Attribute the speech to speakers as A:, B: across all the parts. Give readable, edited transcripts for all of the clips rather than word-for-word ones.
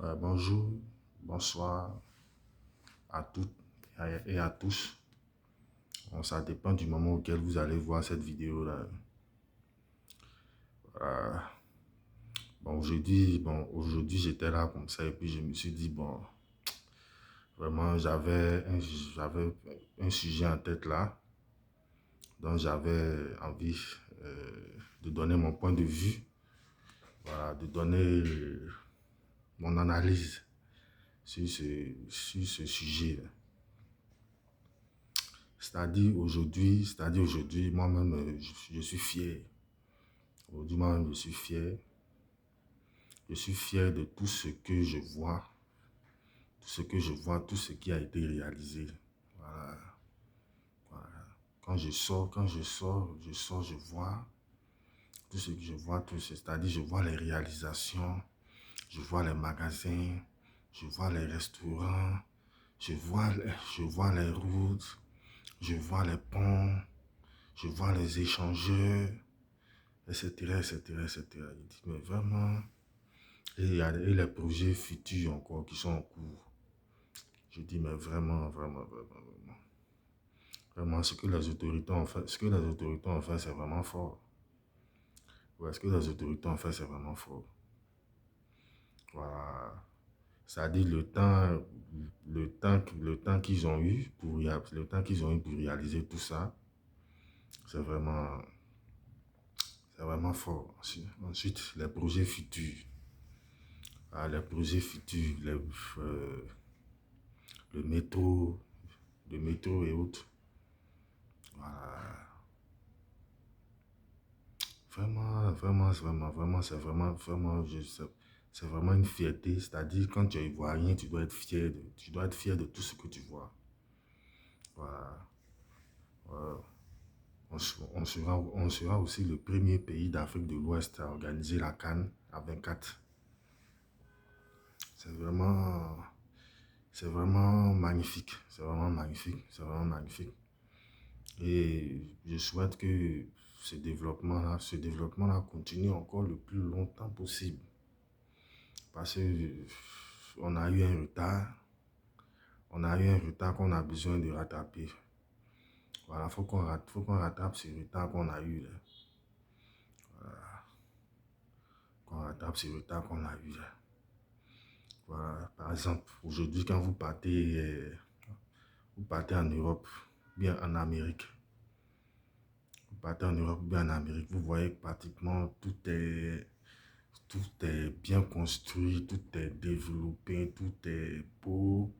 A: Bonjour, bonsoir à toutes et à tous. Bon, ça dépend du moment auquel vous allez voir cette vidéo-là. Euh, aujourd'hui j'étais là comme ça et puis je me suis dit, bon, vraiment, j'avais un sujet en tête là, dont j'avais envie de donner mon point de vue, voilà, de donner mon analyse sur ce sujet. C'est-à-dire aujourd'hui, moi-même, je suis fier. Aujourd'hui, moi-même, je suis fier. Je suis fier de tout ce que je vois, tout ce qui a été réalisé. Voilà, voilà. Je vois tout ce que je vois, c'est-à-dire je vois les réalisations, je vois les magasins, je vois les restaurants, je vois les routes, je vois les ponts, je vois les échangeurs, etc., etc., etc. Je dis, mais vraiment, et il y a les projets futurs encore qui sont en cours. Je dis, mais vraiment, vraiment, vraiment, vraiment. Vraiment, ce que les autorités ont fait, c'est vraiment fort. Ouais, ce que les autorités ont fait, c'est vraiment fort. Voilà. C'est-à-dire le temps qu'ils ont eu pour réaliser tout ça, c'est vraiment fort. Ensuite, les projets futurs. Les projets futurs, le métro, et autres. Voilà. Vraiment, vraiment, c'est vraiment une fierté. C'est-à-dire, quand tu es ivoirien, tu dois être fier de tout ce que tu vois. Voilà. On sera aussi le premier pays d'Afrique de l'Ouest à organiser la CAN à 24. C'est vraiment, c'est vraiment magnifique. C'est vraiment magnifique. C'est vraiment magnifique. Et je souhaite que ce développement-là continue encore le plus longtemps possible. Parce que on a eu un retard. On a eu un retard qu'on a besoin de rattraper. Voilà, faut qu'on rattrape ce retard qu'on a eu là. Qu'on rattrape ce retard qu'on a eu là. Voilà, par exemple, aujourd'hui, quand vous partez en Europe, bien en Amérique, vous voyez que pratiquement tout est bien construit, tout est développé, tout est beau.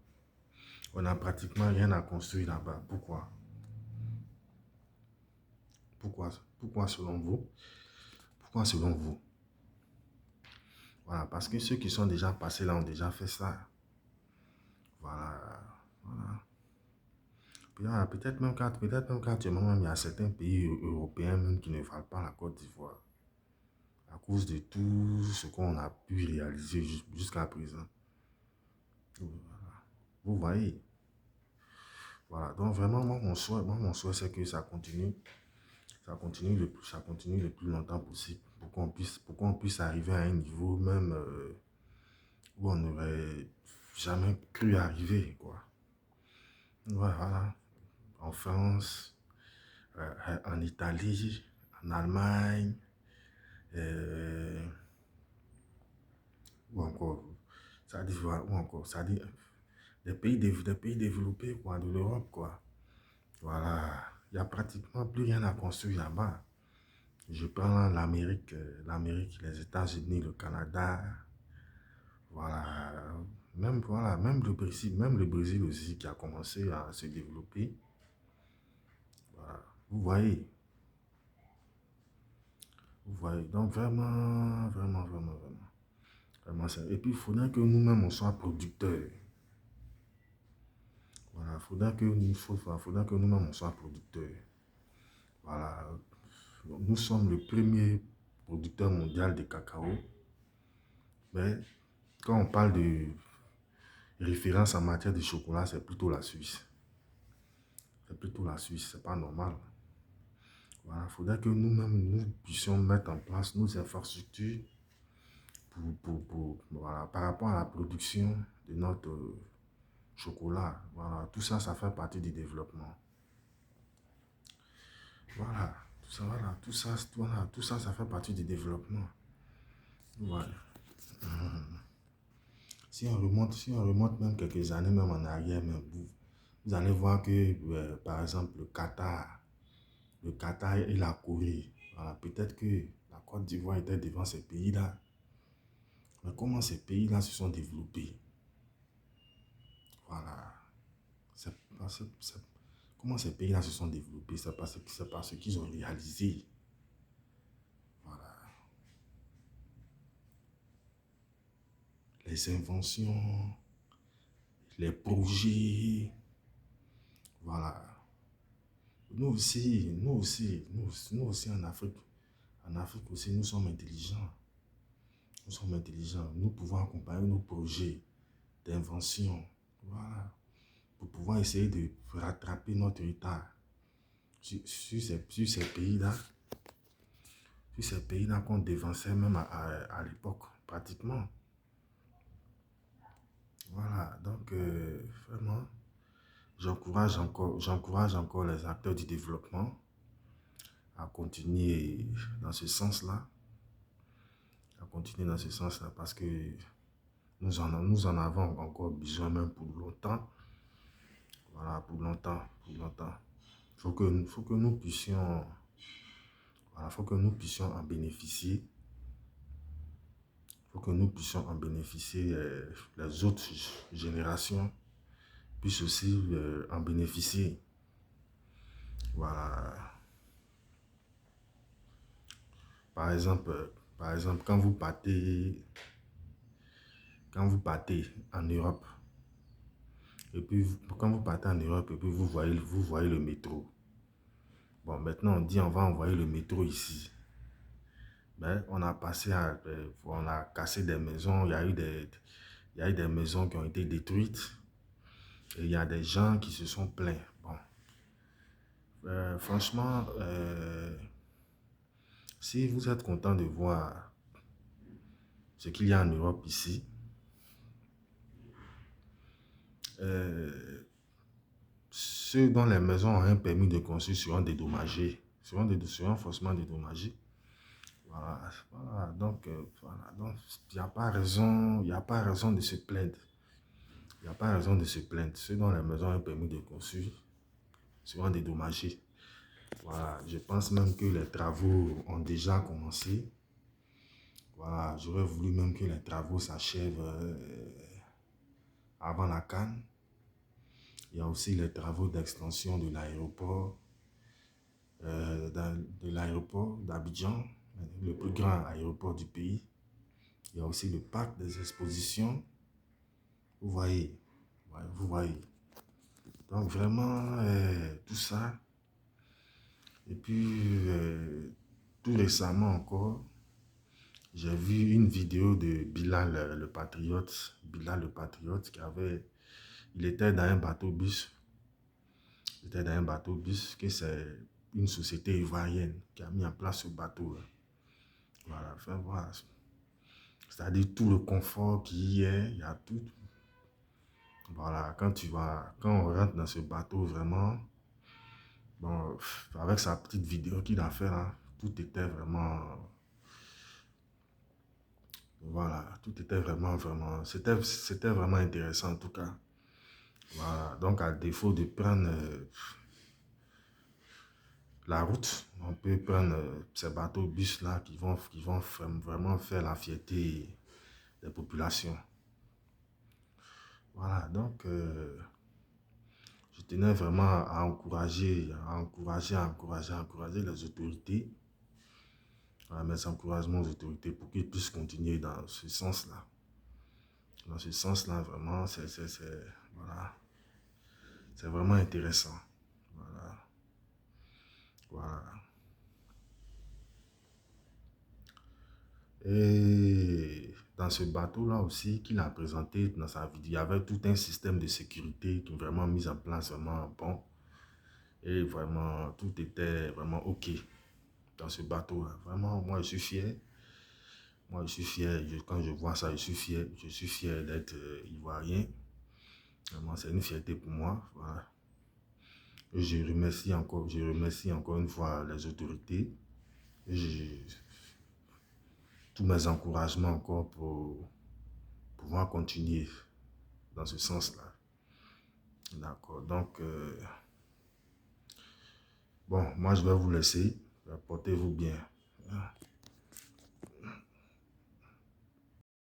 A: On n'a pratiquement rien à construire là-bas. Pourquoi? Pourquoi? Pourquoi selon vous? Pourquoi selon vous? Voilà, parce que ceux qui sont déjà passés là ont déjà fait ça. Voilà, voilà. Peut-être même qu'actuellement, même, il y a certains pays européens même qui ne valent pas la Côte d'Ivoire. À cause de tout ce qu'on a pu réaliser jusqu'à présent. Vous voyez? Voilà. Donc vraiment, mon souhait, c'est que ça continue le plus longtemps possible pour qu'on puisse arriver à un niveau même où on n'aurait jamais cru arriver, quoi. Voilà. En France, en Italie, en Allemagne, euh, ou encore, ça dit, voilà, ou encore, ça dit, des pays développés, quoi, de l'Europe, quoi. Voilà, il n'y a pratiquement plus rien à construire là-bas. Je prends l'Amérique, les États-Unis, le Canada, voilà, même le Brésil aussi qui a commencé à se développer. Voilà, vous voyez, donc vraiment, vraiment, vraiment, vraiment, vraiment ça. Et puis il faudrait que nous-mêmes on soit producteurs. Voilà, faudra que nous-mêmes on soit producteurs. Voilà, nous sommes le premier producteur mondial de cacao, mais quand on parle de référence en matière de chocolat, c'est plutôt la Suisse. C'est plutôt la Suisse, c'est pas normal. Voilà, il faudrait que nous-mêmes, nous puissions mettre en place nos infrastructures voilà, par rapport à la production de notre chocolat. Voilà, tout ça, ça fait partie du développement. Voilà, tout ça, voilà, tout ça, ça fait partie du développement. Ouais. Si on remonte même quelques années, même en arrière, même, vous allez voir que, par exemple, le Qatar et la Corée, voilà, peut-être que la Côte d'Ivoire était devant ces pays-là. Mais comment ces pays-là se sont développés? Voilà. C'est parce- c'est- Comment ces pays-là se sont développés? C'est parce qu'ils ont réalisé. Voilà. Les inventions, les projets. Voilà. Nous aussi en Afrique aussi, nous sommes intelligents. Nous sommes intelligents. Nous pouvons accompagner nos projets d'invention. Voilà. Pour pouvoir essayer de rattraper notre retard sur ces pays-là. Sur ces pays-là qu'on dévançait même à l'époque, pratiquement. Voilà. Donc, vraiment, j'encourage encore les acteurs du développement à continuer dans ce sens-là. À continuer dans ce sens-là parce que nous en avons encore besoin même pour longtemps. Voilà, pour longtemps, pour longtemps. Faut que nous puissions, voilà, faut que nous puissions en bénéficier. Faut que nous puissions en bénéficier, les autres générations puissent aussi en bénéficier. Voilà. Par exemple, par exemple, quand vous partez en Europe, et puis quand vous partez en Europe, et puis vous voyez le métro. Bon, maintenant on dit on va envoyer le métro ici. Mais on a cassé des maisons, il y a eu des maisons qui ont été détruites. Et il y a des gens qui se sont plaints. Bon, franchement, si vous êtes content de voir ce qu'il y a en Europe ici, euh, ceux dont les maisons ont un permis de construire seront dédommagés, seront forcément dédommagés. Voilà, voilà, donc, il n'y a pas raison, il n'y a pas raison de se plaindre. Il n'y a pas raison de se plaindre. Ceux dont les maisons ont un permis de construire seront dédommagés. Voilà, je pense même que les travaux ont déjà commencé. Voilà, j'aurais voulu même que les travaux s'achèvent avant la CAN. Il y a aussi les travaux d'extension de l'aéroport, de l'aéroport d'Abidjan, le plus grand aéroport du pays. Il y a aussi le parc des expositions. Vous voyez, ouais, vous voyez. Donc vraiment, tout ça. Et puis, tout récemment encore, j'ai vu une vidéo de Bilal le Patriote. Bilal le Patriote il était dans un bateau-bus. Il était dans un bateau-bus que c'est une société ivoirienne qui a mis en place ce bateau. Voilà, enfin, voilà. C'est-à-dire tout le confort qu'il y a, il y a tout. Voilà, quand on rentre dans ce bateau, vraiment, bon, avec sa petite vidéo qu'il a fait là, tout était vraiment, voilà, tout était vraiment, c'était vraiment intéressant en tout cas. Voilà, donc à défaut de prendre la route, on peut prendre ces bateaux-bus là qui vont vraiment faire la fierté des populations. Voilà, donc je tenais vraiment à encourager les autorités, mes encouragements aux autorités pour qu'ils puissent continuer dans ce sens-là. Dans ce sens-là, vraiment, voilà, c'est vraiment intéressant. Voilà, voilà. Et dans ce bateau-là aussi qu'il a présenté dans sa vidéo, il y avait tout un système de sécurité qui est vraiment mis en place, vraiment bon. Et vraiment, tout était vraiment OK dans ce bateau-là. Vraiment, moi, je suis fier. Moi, je suis fier, quand je vois ça, je suis fier d'être ivoirien. Vraiment, c'est une fierté pour moi. Voilà. Et je remercie encore une fois les autorités. Et tous mes encouragements encore pour pouvoir continuer dans ce sens-là. D'accord. Donc, bon, moi, je vais vous laisser. Portez-vous bien.